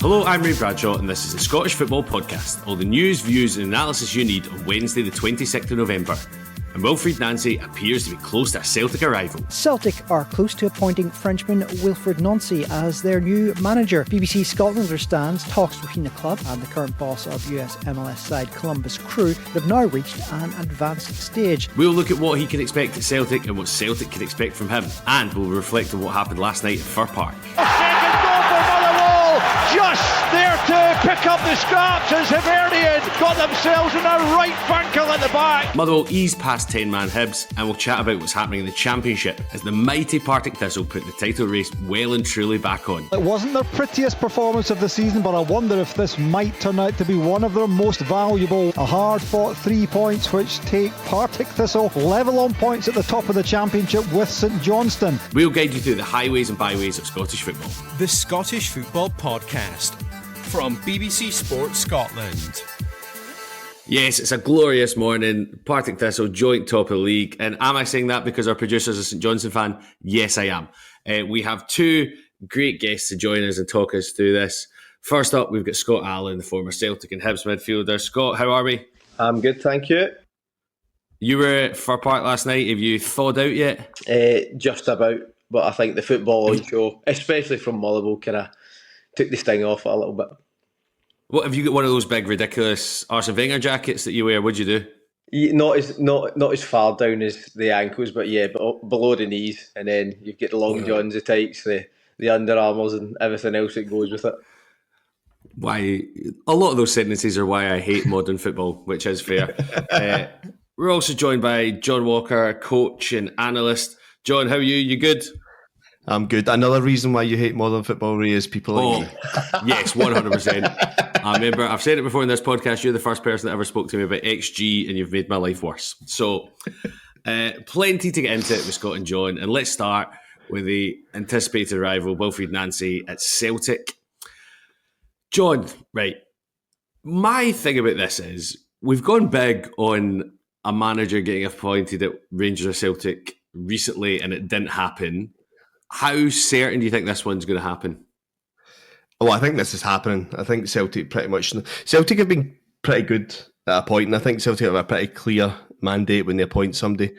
Hello, I'm Ray Bradshaw and this is the Scottish Football Podcast. All the news, views and analysis you need on Wednesday the 26th of November. And Wilfried Nancy appears to be close to a Celtic arrival. Celtic are close to appointing Frenchman Wilfried Nancy as their new manager. BBC Scotland understands talks between the club and the current boss of US MLS side Columbus Crew have now reached an advanced stage. We'll look at what he can expect at Celtic and what Celtic can expect from him. And we'll reflect on what happened last night at Fir Park. A second goal for Motherwell, just there to pick up the scraps as Hibernian got themselves in a right bunker at the back. Motherwell eased past 10-man Hibs, and we'll chat about what's happening in the Championship as the mighty Partick Thistle put the title race well and truly back on. It wasn't their prettiest performance of the season, but I wonder if this might turn out to be one of their most valuable. A hard-fought 3 points which take Partick Thistle level on points at the top of the Championship with St Johnstone. We'll guide you through the highways and byways of Scottish football. The Scottish Football Podcast from BBC Sports Scotland. Yes, it's a glorious morning. Partick Thistle, joint top of the league. And am I saying that because our producer's a St Johnstone fan? Yes, I am. We have two great guests to join us and talk us through this. First up, we've got Scott Allan, the former Celtic and Hibs midfielder. Scott, how are we? I'm good, thank you. You were at Fir Park last night. Have you thawed out yet? Just about, but I think the football on show, especially from Motherwell, kind of took the sting off it a little bit. What have you got? One of those big, ridiculous Arsene Wenger jackets that you wear? What'd you do? Not as far down as the ankles, but yeah, below the knees, and then you get the long johns, the tights, the Under Armours, and everything else that goes with it. Why? A lot of those sentences are why I hate modern football, which is fair. We're also joined by John Walker, coach and analyst. John, how are you? You good? I'm good. Another reason why you hate modern football, Ray, is people like me. Yes, 100%. I remember, I've said it before in this podcast, you're the first person that ever spoke to me about XG and you've made my life worse. So, plenty to get into it with Scott and John. And let's start with the anticipated arrival, Wilfried Nancy at Celtic. John, right, my thing about this is we've gone big on a manager getting appointed at Rangers or Celtic recently and it didn't happen. How certain do you think this one's going to happen? Oh, I think this is happening. I think Celtic have been pretty good at a point, and I think Celtic have a pretty clear mandate when they appoint somebody.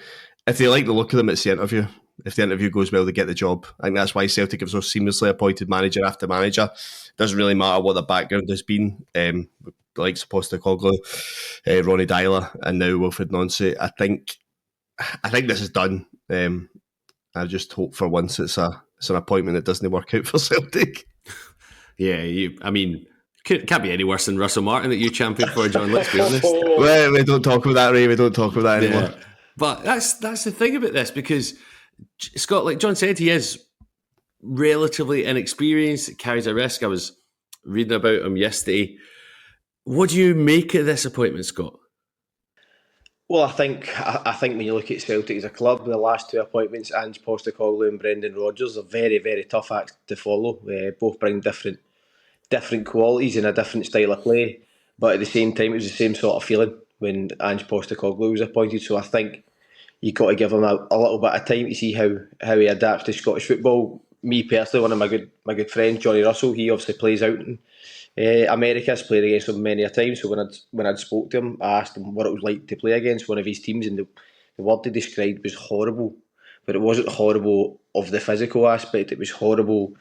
If they like the look of them, it's the interview. If the interview goes well, they get the job. I think that's why Celtic have so seamlessly appointed manager after manager. Doesn't really matter what their background has been. Like Postecoglou, Ronnie Dyler, and now Wilfried Nancy. I think this is done. I just hope for once it's an appointment that doesn't work out for Celtic. Yeah, can't be any worse than Russell Martin that you championed for, John, let's be honest. Well, we don't talk about that, Ray. We don't talk about that anymore. Yeah. But that's the thing about this, because Scott, like John said, he is relatively inexperienced, carries a risk. I was reading about him yesterday. What do you make of this appointment, Scott? Well, I think when you look at Celtic as a club, the last two appointments, Ange Postecoglou and Brendan Rodgers, are very, very tough acts to follow. Both bring different qualities and a different style of play, but at the same time, it was the same sort of feeling when Ange Postecoglou was appointed. So I think you've got to give him a little bit of time to see how he adapts to Scottish football. Me personally, one of my good friends, Johnny Russell, he obviously plays out in America. Has played against him many a time. So when I'd spoke to him, I asked him what it was like to play against one of his teams, and the word he described was horrible. But it wasn't horrible of the physical aspect. It was horrible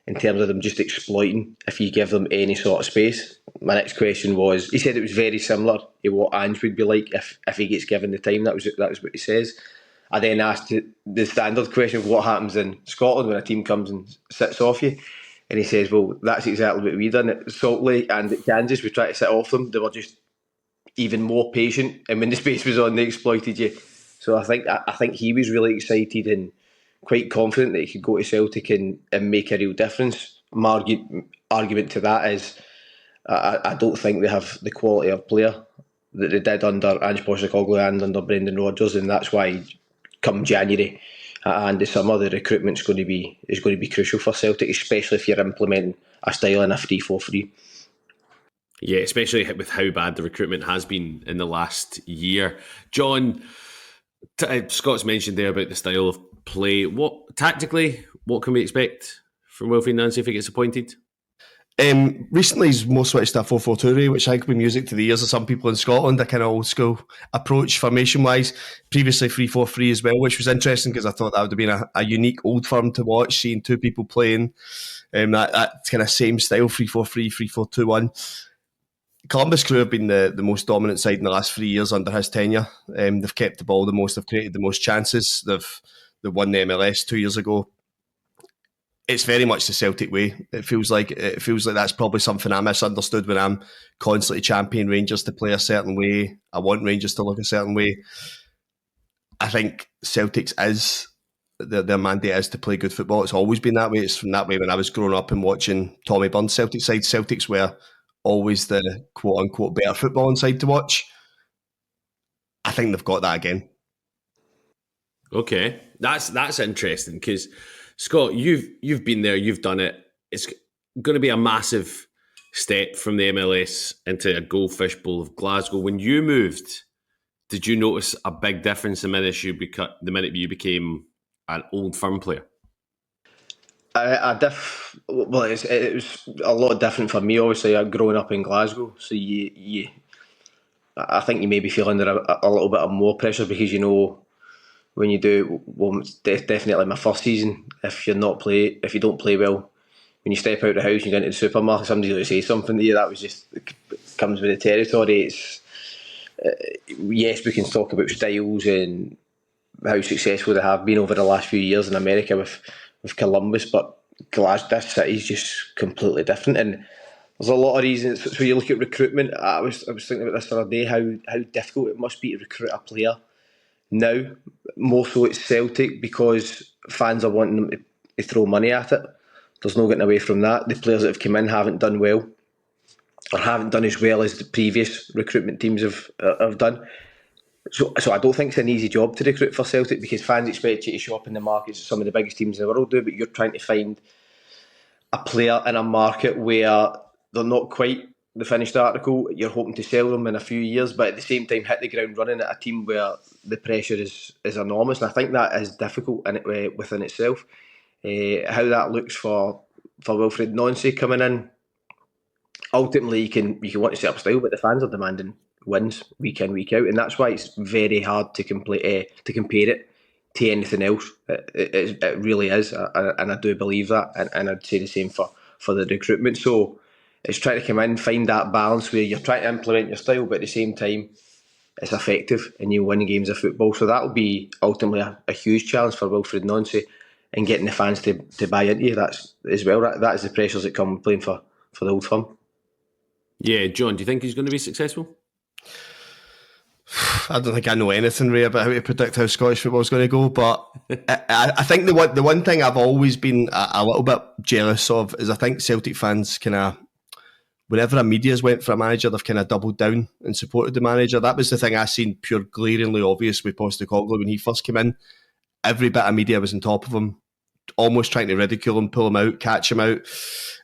in terms of them just exploiting if you give them any sort of space. My next question was, he said it was very similar to what Ange would be like if he gets given the time. That was what he says. I then asked the standard question of what happens in Scotland when a team comes and sits off you. And he says, well, that's exactly what we done at Salt Lake and at Kansas. We tried to sit off them. They were just even more patient. And when the space was on, they exploited you. So I think he was really excited and quite confident that he could go to Celtic and make a real difference. My argument to that is I don't think they have the quality of player that they did under Ange Postecoglou and under Brendan Rodgers, and that's why come January and the summer the recruitment's going to be crucial for Celtic, especially if you're implementing a style in a 3-4-3. Yeah, especially with how bad the recruitment has been in the last year. John, Scott's mentioned there about the style of play. What tactically, what can we expect from Wilfried Nancy if he gets appointed? Recently, he's more switched to a 4-4-2, which I think will be music to the ears of some people in Scotland, a kind of old school approach formation-wise. Previously 3-4-3 as well, which was interesting because I thought that would have been a unique Old Firm to watch, seeing two people playing that kind of same style, 3-4-3, 3-4-2-1. Columbus Crew have been the most dominant side in the last 3 years under his tenure. They've kept the ball the most, they've created the most chances, they've won the MLS 2 years ago. It's very much the Celtic way. It feels like that's probably something I misunderstood when I'm constantly championing Rangers to play a certain way. I want Rangers to look a certain way. I think Celtic's is their mandate is to play good football. It's always been that way. It's from that way when I was growing up and watching Tommy Byrne's Celtic side. Celtics were always the quote unquote better footballing side to watch. I think they've got that again. Okay, that's interesting because Scott, you've been there, you've done it. It's going to be a massive step from the MLS into a Goldfish Bowl of Glasgow. When you moved, did you notice a big difference the minute you became an Old Firm player? It was a lot different for me. Obviously, growing up in Glasgow, so I think you maybe feel under a little bit of more pressure because when you do, well, it's definitely my first season. If you don't play well, when you step out of the house, you go into the supermarket, somebody's going to say something to you. That was just it comes with the territory. It's yes, we can talk about styles and how successful they have been over the last few years in America with Columbus, but Glasgow, this city is just completely different, and there's a lot of reasons. So you look at recruitment. I was thinking about this the other day. How difficult it must be to recruit a player now, more so at Celtic, because fans are wanting them to throw money at it. There's no getting away from that. The players that have come in haven't done well, or haven't done as well as the previous recruitment teams have done. So I don't think it's an easy job to recruit for Celtic, because fans expect you to show up in the markets that some of the biggest teams in the world do, but you're trying to find a player in a market where they're not quite the finished article. You're hoping to sell them in a few years, but at the same time hit the ground running at a team where the pressure is enormous, and I think that is difficult within itself. How that looks for Wilfried Nancy coming in, ultimately you can want to set up style, but the fans are demanding wins week in, week out, and that's why it's very hard to compare it to anything else. It really is, and I do believe that, and I'd say the same for the recruitment. So it's trying to come in, find that balance where you're trying to implement your style, but at the same time it's effective and you win games of football. So that will be ultimately a huge challenge for Wilfried Nancy, and getting the fans to buy into you. That's as well. That is the pressures that come playing for the Old Firm. Yeah, John, do you think he's going to be successful? I don't think I know anything really about how to predict how Scottish football is going to go, but I think the one thing I've always been a little bit jealous of is I think Celtic fans kind of, whenever a media's went for a manager, they've kind of doubled down and supported the manager. That was the thing I seen pure glaringly obvious with Postecoglou when he first came in. Every bit of media was on top of him, almost trying to ridicule him, pull him out, catch him out.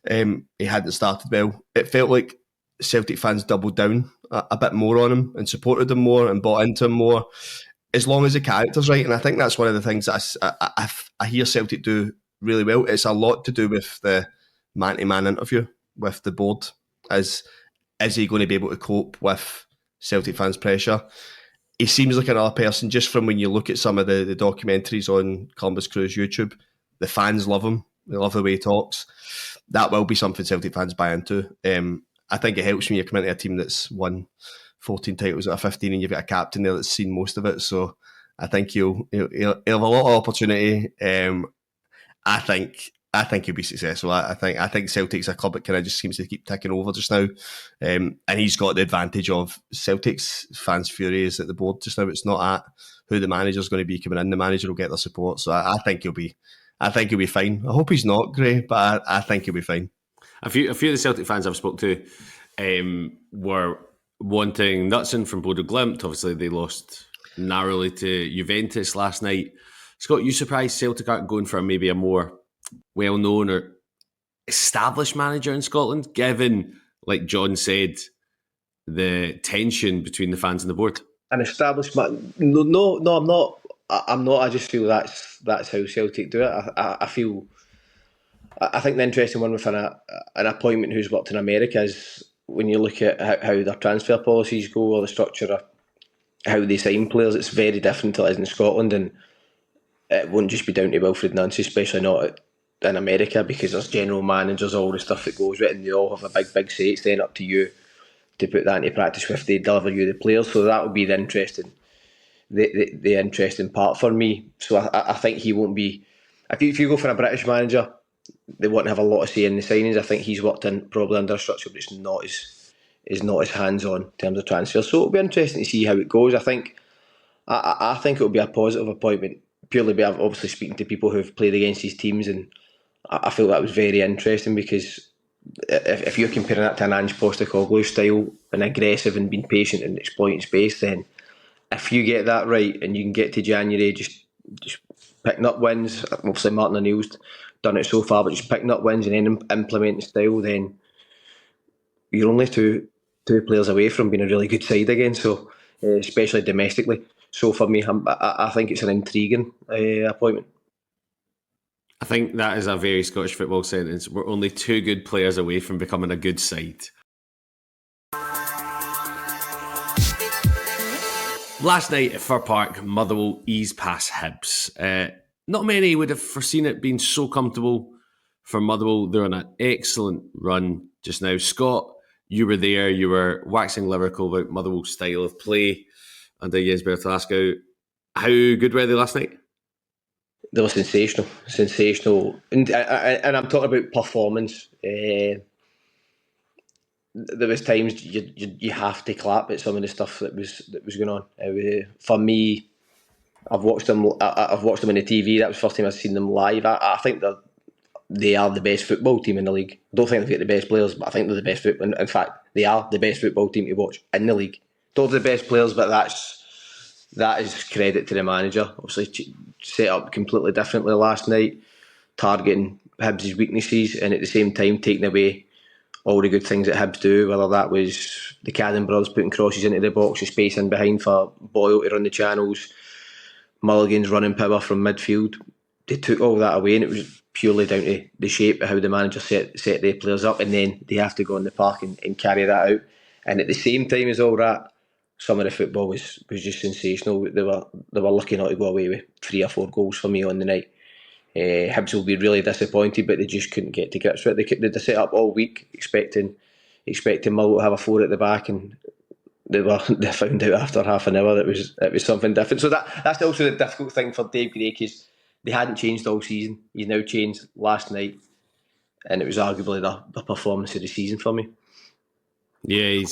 He hadn't started well. It felt like Celtic fans doubled down a bit more on him and supported him more and bought into him more, as long as the character's right. And I think that's one of the things that I hear Celtic do really well. It's a lot to do with the man-to-man interview with the board. Is he going to be able to cope with Celtic fans' pressure? He seems like another person, just from when you look at some of the documentaries on Columbus Crew's YouTube. The fans love him. They love the way he talks. That will be something Celtic fans buy into. I think it helps when you come into a team that's won 14 titles out of 15 and you've got a captain there that's seen most of it. So I think he'll have a lot of opportunity. I think he'll be successful. I think Celtic's a club that kind of just seems to keep ticking over just now. And he's got the advantage of Celtic's fans' fury is at the board just now. It's not at who the manager's going to be coming in. The manager will get their support. So I think he'll be fine. I hope he's not, Gray, but I think he'll be fine. A few of the Celtic fans I've spoke to were wanting Knutson from Bodo Glimt. Obviously, they lost narrowly to Juventus last night. Scott, you surprised Celtic aren't going for maybe a more well-known or established manager in Scotland, given, like John said, the tension between the fans and the board? An established man? No, I'm not. I'm not. I just feel that's how Celtic do it. I feel I think the interesting one with an appointment who's worked in America is when you look at how their transfer policies go, or the structure of how they sign players, it's very different to it is in Scotland, and it won't just be down to Wilfried Nancy, especially not in America, because there's general managers, all the stuff that goes with it, and they all have a big say. It's then up to you to put that into practice if they deliver you the players. So that would be the interesting part for me. So I think he won't be. If you go for a British manager, they won't have a lot of say in the signings. I think he's worked in probably under a structure, but it's not as hands on in terms of transfer. So it'll be interesting to see how it goes. I think it'll be a positive appointment, purely by obviously speaking to people who've played against these teams, and I feel that was very interesting, because if you're comparing that to an Ange Postecoglou style and aggressive and being patient and exploiting space, then if you get that right and you can get to January just picking up wins, obviously Martin O'Neill's done it so far, but just picking up wins and then implementing style, then you're only two players away from being a really good side again. So especially domestically. So for me, I think it's an intriguing appointment. I think that is a very Scottish football sentence. We're only 2 good players away from becoming a good side. Last night at Fir Park, Motherwell eased past Hibs. Not many would have foreseen it being so comfortable for Motherwell. They're on an excellent run just now. Scott, you were there. You were waxing lyrical about Motherwell's style of play under Jens Bertlasco. How good were they last night? They were sensational, and I'm talking about performance. There was times you have to clap at some of the stuff that was going on. For me, I've watched them on the TV. That was the first time I've seen them live. I think they are the best football team in the league. I don't think they've got the best players, but I think they're the best football. In fact, they are the best football team to watch in the league. Don't have the best players, but that is credit to the manager. Obviously, set up completely differently last night, targeting Hibs' weaknesses, and at the same time taking away all the good things that Hibs do, whether that was the Cadden brothers putting crosses into the box, the space in behind for Boyle to run the channels, Mulligan's running power from midfield. They took all that away, and it was purely down to the shape of how the manager set their players up, and then they have to go in the park and carry that out. And at the same time as all that, some of the football was just sensational. They were lucky not to go away with 3 or 4 goals for me on the night. Hibs will be really disappointed, but they just couldn't get to grips with it. They set up all week expecting Motherwell to have a 4 at the back, and they found out after half an hour that it was something different. So that's also the difficult thing for Dave Currie, because they hadn't changed all season. He's now changed last night, and it was arguably the performance of the season for me. Yeah,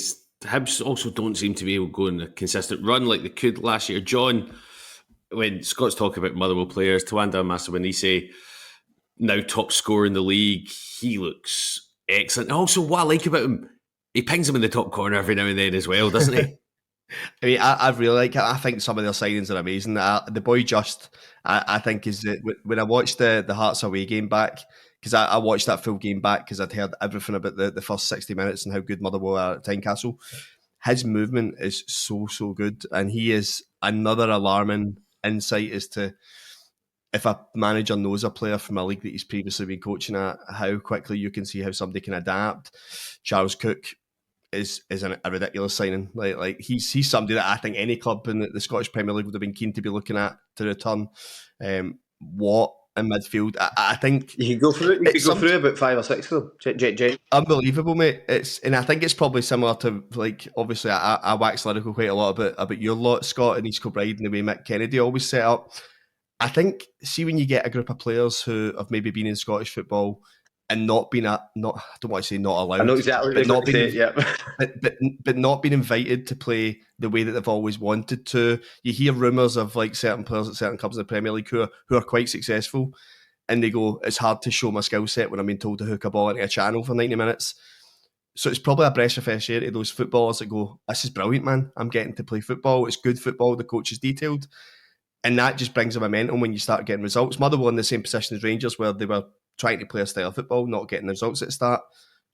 Hibs also don't seem to be able to go on a consistent run like they could last year. John, when Scott's talking about Motherwell players, Tawanda Masawanise, now top scorer in the league, he looks excellent. Also, what I like about him, he pings him in the top corner every now and then as well, doesn't he? I mean, I really like it. I think some of their signings are amazing. The boy I think is when I watched the Hearts away game back, because I watched that full game back because I'd heard everything about the first 60 minutes and how good Motherwell are at Tynecastle. His movement is so good, and he is another alarming insight as to if a manager knows a player from a league that he's previously been coaching at, how quickly you can see how somebody can adapt. Charles Cook is a ridiculous signing. Like he's somebody that I think any club in the Scottish Premier League would have been keen to be looking at to return. What in midfield? I think you could go through it. You could go through about 5 or 6 of them. Unbelievable, mate. And I think it's probably similar to, like, obviously I wax lyrical quite a lot about your lot, Scott, and East Kilbride, and the way Mick Kennedy always set up. I think, see, when you get a group of players who have maybe been in Scottish football and not been I don't want to say not allowed. I know exactly what you're saying, yeah. but not being invited to play the way that they've always wanted to. You hear rumours of like certain players at certain clubs in the Premier League who are quite successful, and they go, it's hard to show my skill set when I'm being told to hook a ball into a channel for 90 minutes. So it's probably a breath of fresh air to those footballers that go, this is brilliant, man. I'm getting to play football. It's good football. The coach is detailed. And that just brings a momentum when you start getting results. Motherwell in the same position as Rangers, where they were trying to play a style of football, not getting the results at the start.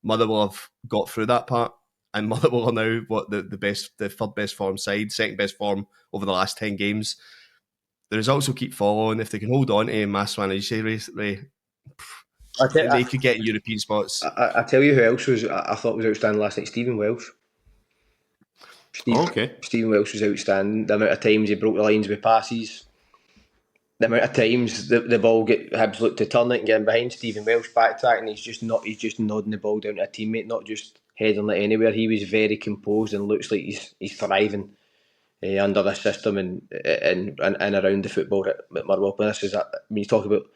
Motherwell have got through that part, and Motherwell are now the third best form side, second best form over the last 10 games. The results will keep following. If they can hold on to Maswan, as you say, Ray, and they could get in European spots. I tell you who else I thought was outstanding last night. Stephen Welsh. Stephen Welsh was outstanding. The amount of times he broke the lines with passes, the amount of times the ball Hibs looked to turn it and get in behind Stephen Welsh backtrack, and he's just nodding the ball down to a teammate, not just heading it anywhere. He was very composed and looks like he's thriving under this system and around the football at Motherwell. This is, when you talk about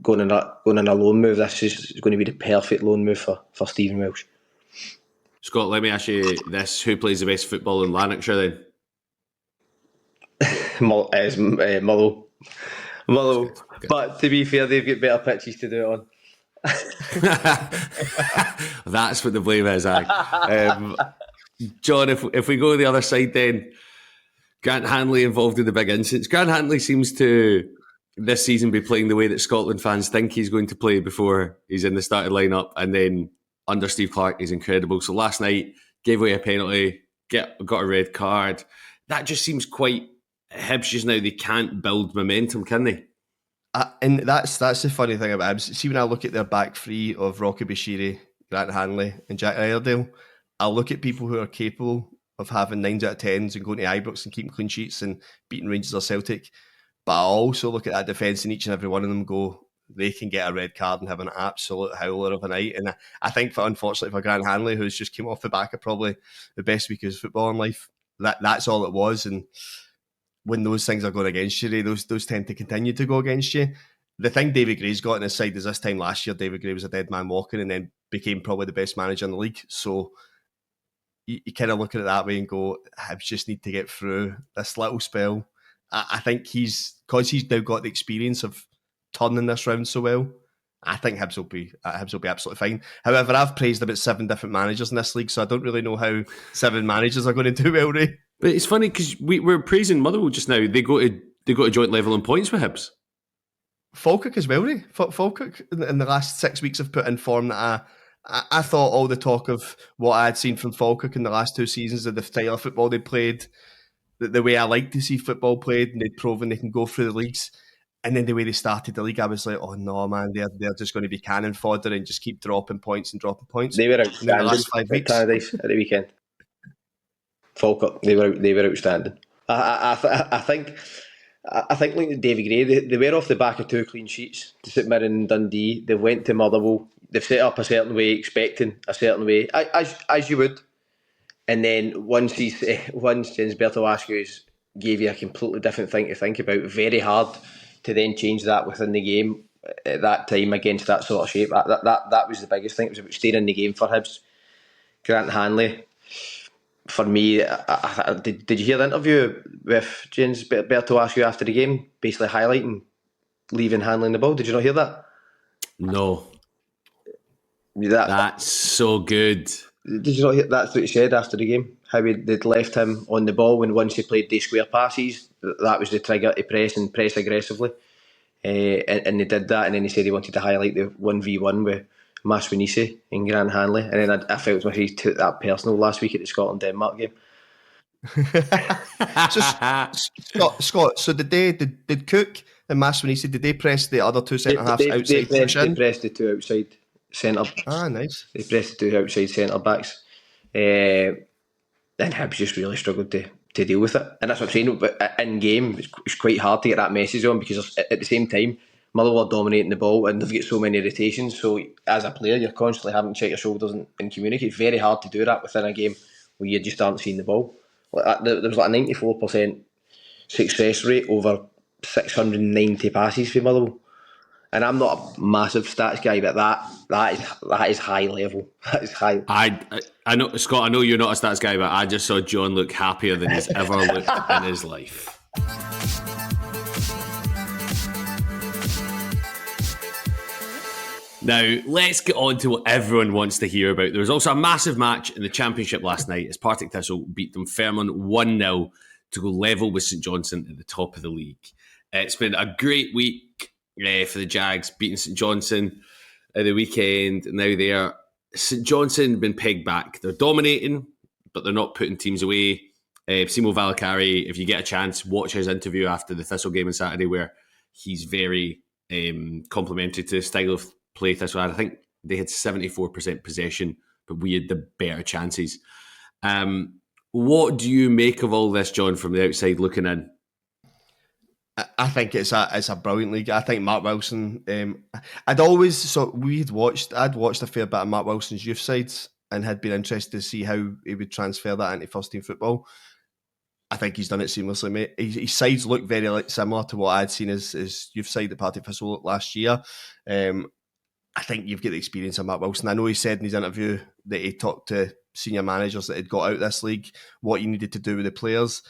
going on a loan move, this is going to be the perfect loan move for Stephen Welsh. Scott, let me ask you this: who plays the best football in Lanarkshire then? Motherwell. But to be fair, they've got better pitches to do it on. That's what the blame is, John, if we go the other side then, Grant Hanley involved in the big incidents. Grant Hanley seems to this season be playing the way that Scotland fans think he's going to play before he's in the starting lineup, and then under Steve Clarke he's incredible. So last night gave away a penalty, got a red card. That just seems quite Hibs just now. They can't build momentum, can they? And that's the funny thing about Hibs. See, when I look at their back three of Rocky Bashiri, Grant Hanley and Jack Iredale, I'll look at people who are capable of having 9s out of 10s and going to Ibrox and keeping clean sheets and beating Rangers or Celtic. But I also look at that defence and each and every one of them go, they can get a red card and have an absolute howler of a night. And I think, unfortunately, for Grant Hanley, who's just came off the back of probably the best week of his football in life, that's all it was. And when those things are going against you, those tend to continue to go against you. The thing David Gray's got on his side is this time last year, David Gray was a dead man walking and then became probably the best manager in the league. So you kind of look at it that way and go, I just need to get through this little spell. I think because he's now got the experience of turning this round so well, I think Hibs will be absolutely fine. However, I've praised about 7 different managers in this league, so I don't really know how 7 managers are going to do well, Ray. But it's funny because we're praising Motherwell just now. They go to joint level in points with Hibs. Falkirk as well, Ray. Falkirk in the last 6 weeks have put in form that I thought all the talk of what I had seen from Falkirk in the last 2 seasons, of the style of football they played, the way I like to see football played, and they'd proven they can go through the leagues. And then the way they started the league, I was like, oh no, man, they're just going to be cannon fodder and just keep dropping points. They were outstanding the last 5 weeks. Paradise at the weekend. Falkirk, they were outstanding. I think like David Gray, they were off the back of 2 clean sheets to St Mirren and Dundee. They went to Motherwell. They've set up a certain way, expecting a certain way, as you would. And then once Ginsberto Askews gave you a completely different thing to think about, very hard to then change that within the game at that time against that sort of shape. That was the biggest thing. It was about staying in the game for Hibs. Grant Hanley, for me, did you hear the interview with Ginsberto Askew after the game, basically highlighting leaving Hanley in the ball? Did you not hear that? No. That's so good. Did you not hear that's what he said after the game? How they'd left him on the ball when once he played these square passes, that was the trigger to press aggressively. And they did that, and then he said he wanted to highlight the 1v1 with Maswinisi and Grant Hanley. And then I felt like he took that personal last week at the Scotland-Denmark game. Scott, so did Cook and Maswinisi, did they press the other 2 centre-halves outside? They pressed the 2 outside centre. Nice. They pressed the 2 outside centre-backs. And Hibs just really struggled to deal with it. And that's what I'm saying. But in game, it's quite hard to get that message on, because at the same time, Motherwell are dominating the ball and they've got so many rotations. So as a player, you're constantly having to check your shoulders and communicate. It's very hard to do that within a game where you just aren't seeing the ball. There was like a 94% success rate over 690 passes for Motherwell. And I'm not a massive stats guy, but that is high level. That is high. I know, Scott, I know you're not a stats guy, but I just saw John look happier than he's ever looked in his life. Now, let's get on to what everyone wants to hear about. There was also a massive match in the Championship last night as Partick Thistle beat Dunfermline 1-0 to go level with St Johnstone at the top of the league. It's been a great week for the Jags, beating St Johnstone at the weekend. Now St Johnstone have been pegged back. They're dominating, but they're not putting teams away. Simo Valakari, if you get a chance, watch his interview after the Thistle game on Saturday, where he's very complimentary to the style of play Thistle. I think they had 74% possession, but we had the better chances. What do you make of all this, John, from the outside looking in? I think it's a brilliant league. I think Mark Wilson. I'd watched a fair bit of Mark Wilson's youth sides and had been interested to see how he would transfer that into first team football. I think he's done it seamlessly, mate. His sides look very similar to what I'd seen his youth side at Partick Thistle last year. I think you've got the experience of Mark Wilson. I know he said in his interview that he talked to senior managers that had got out this league, what he needed to do with the players.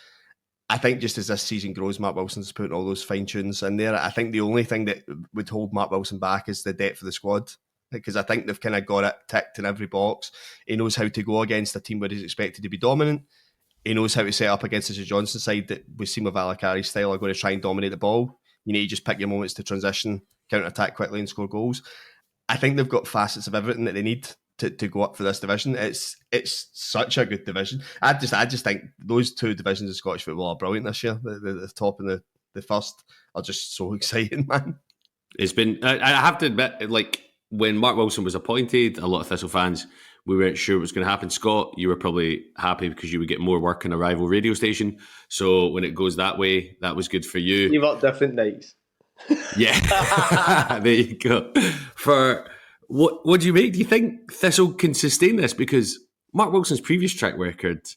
I think just as this season grows, Mark Wilson's putting all those fine tunes in there. I think the only thing that would hold Mark Wilson back is the depth of the squad, because I think they've kind of got it ticked in every box. He knows how to go against a team where he's expected to be dominant. He knows how to set up against the St Johnstone side that we've seen with Valakari's style are going to try and dominate the ball. You need to just pick your moments to transition, counter-attack quickly and score goals. I think they've got facets of everything that they need to go up for this division. It's such a good division. I just think those two divisions of Scottish football are brilliant this year. The top and the first are just so exciting, man. It's been, I have to admit, like when Mark Wilson was appointed, a lot of Thistle fans, we weren't sure what was going to happen. Scott, you were probably happy because you would get more work on a rival radio station. So when it goes that way, that was good for you. You've got different nights. Yeah, there you go. For what do you make? Do you think Thistle can sustain this? Because Mark Wilson's previous track record,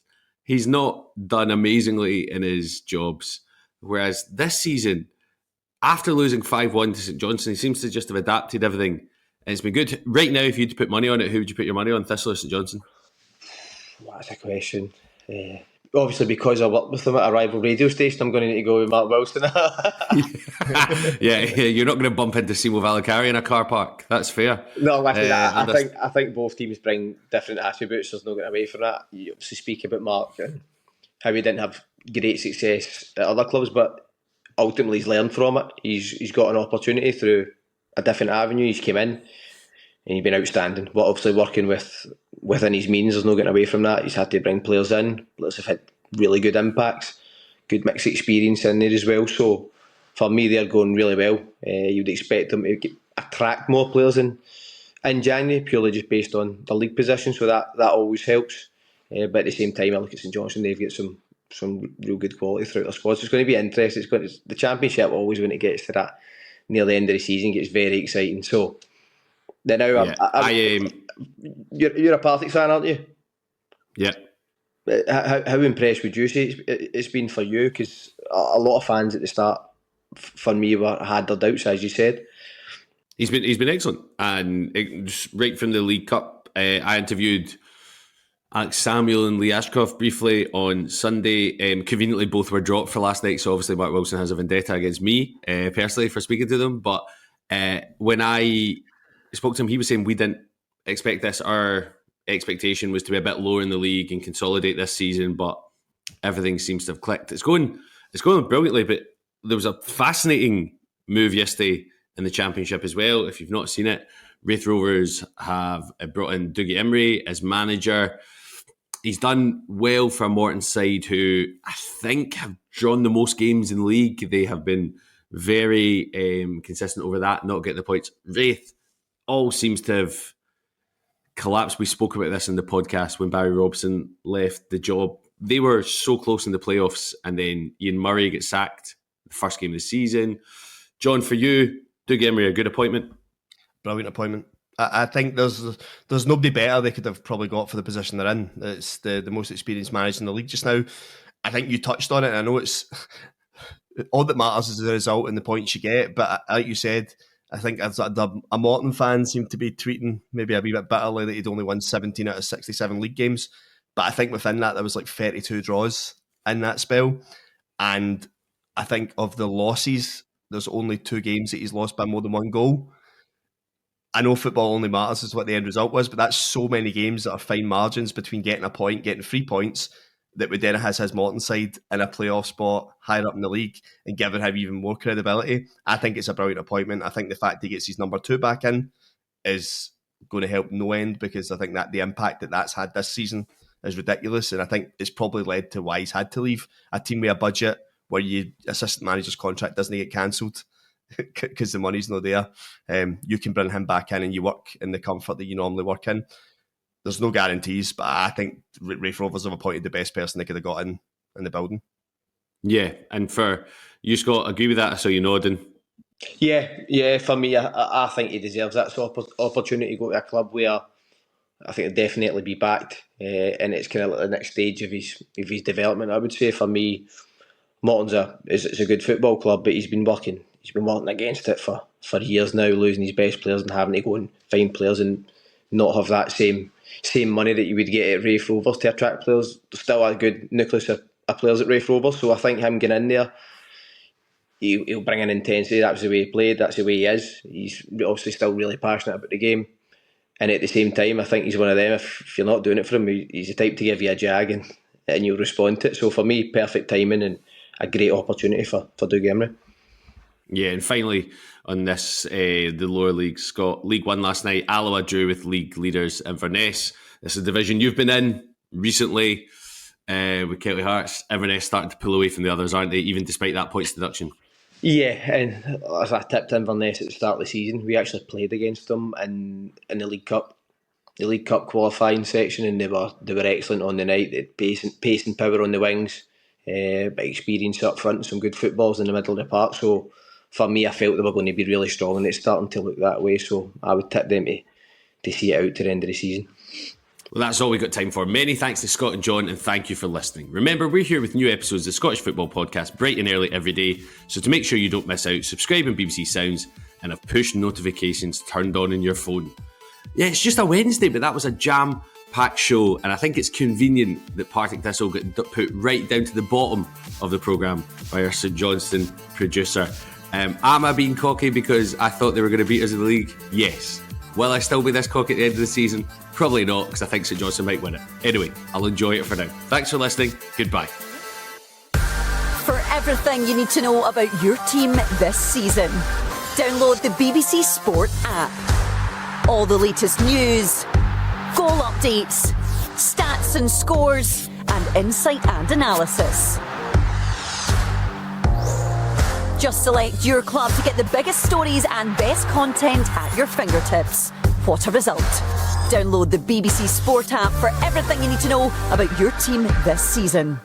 he's not done amazingly in his jobs. Whereas this season, after losing 5-1 to St Johnstone, he seems to just have adapted everything. And it's been good. Right now, if you had to put money on it, who would you put your money on, Thistle or St Johnstone? Well, that's a question. Obviously, because I work with him at a rival radio station, I'm going to need to go with Mark Wilson. yeah, you're not going to bump into Simo Valakari in a car park. That's fair. No, listen, I think both teams bring different attributes. There's no getting away from that. You obviously speak about Mark and how he didn't have great success at other clubs, but ultimately he's learned from it. He's got an opportunity through a different avenue. He's came in and he's been outstanding. But obviously working within his means, there's no getting away from that. He's had to bring players in. Players have had really good impacts, good mixed experience in there as well. So for me, they're going really well. You'd expect them to attract more players in January, purely just based on the league position. So that always helps. But at the same time, I look at St Johnstone, they've got some real good quality throughout their squad. So it's going to be interesting. The Championship always, when it gets to that near the end of the season, gets very exciting. So then now, you're a Partick fan, aren't you? Yeah. How impressed would you say it's been for you? Because a lot of fans at the start, for me, had their doubts, as you said. He's been excellent, and right from the League Cup, I interviewed Alex Samuel and Lee Ashcroft briefly on Sunday. Conveniently, both were dropped for last night, so obviously Mark Wilson has a vendetta against me personally for speaking to them. But when I spoke to him, he was saying we didn't expect this. Our expectation was to be a bit lower in the league and consolidate this season, but everything seems to have clicked. It's going brilliantly, but there was a fascinating move yesterday in the Championship as well. If you've not seen it, Wraith Rovers have brought in Dougie Imrie as manager. He's done well for Morton's side, who I think have drawn the most games in the league. They have been very consistent over that, not getting the points. Wraith all seems to have collapsed. We spoke about this in the podcast when Barry Robson left the job. They were so close in the playoffs, and then Ian Murray gets sacked the first game of the season. John, for you, Dougie Imrie, a good appointment? Brilliant appointment. I think there's nobody better they could have probably got for the position they're in. It's the most experienced manager in the league just now. I think you touched on it, and I know it's all that matters is the result and the points you get, but like you said, I think as a Morton fan seemed to be tweeting maybe a wee bit bitterly that he'd only won 17 out of 67 league games, but I think within that there was like 32 draws in that spell, and I think of the losses, there's only 2 games that he's lost by more than 1 goal. I know football only matters is what the end result was, but that's so many games that are fine margins between getting a point, getting 3 points, that would then has his Morton side in a playoff spot higher up in the league and giving him even more credibility. I think it's a brilliant appointment. I think the fact he gets his number 2 back in is going to help no end, because I think that the impact that's had this season is ridiculous, and I think it's probably led to why he's had to leave a team with a budget where your assistant manager's contract doesn't get cancelled. because the money's not there. You can bring him back in and you work in the comfort that you normally work in. There's no guarantees, but I think Raith Rovers have appointed the best person they could have got in the building. Yeah, and for you, Scott, agree with that? I saw you nodding. Yeah. For me, I think he deserves that sort of opportunity to go to a club where I think he'll definitely be backed, and it's kind of like the next stage of his development. I would say for me, Morton's it's a good football club, but he's been working against it for years now, losing his best players and having to go and find players and not have that same money that you would get at Raith Rovers to attract players. There's still a good nucleus of players at Raith Rovers, so I think him getting in there, he'll bring an intensity. That's the way he played, that's the way he is. He's obviously still really passionate about the game, and at the same time I think he's one of them, if you're not doing it for him, he's the type to give you a jag and you'll respond to it. So for me, perfect timing and a great opportunity for Doug Emery. Yeah, and finally on this, the lower league, Scott, League One last night, Alloa drew with league leaders Inverness. This is a division you've been in recently with Kelly Hearts. Inverness starting to pull away from the others, aren't they, even despite that points deduction? Yeah, and as I tipped Inverness at the start of the season, we actually played against them in the League Cup. The League Cup qualifying section, and they were excellent on the night. They had pace and power on the wings, but experience up front and some good footballs in the middle of the park. So for me, I felt they were going to be really strong, and it's starting to look that way. So I would tip them to see it out to the end of the season. Well, that's all we've got time for. Many thanks to Scott and John, and thank you for listening. Remember, we're here with new episodes of the Scottish Football Podcast bright and early every day. So to make sure you don't miss out, subscribe on BBC Sounds and have push notifications turned on in your phone. Yeah, it's just a Wednesday, but that was a jam-packed show, and I think it's convenient that Partick Thistle got put right down to the bottom of the programme by our St Johnstone producer. Am I being cocky because I thought they were going to beat us in the league? Yes. Will I still be this cocky at the end of the season? Probably not, because I think St Johnstone might win it. Anyway, I'll enjoy it for now. Thanks for listening. Goodbye. For everything you need to know about your team this season, download the BBC Sport app. All the latest news, goal updates, stats and scores, and insight and analysis. Just select your club to get the biggest stories and best content at your fingertips. What a result. Download the BBC Sport app for everything you need to know about your team this season.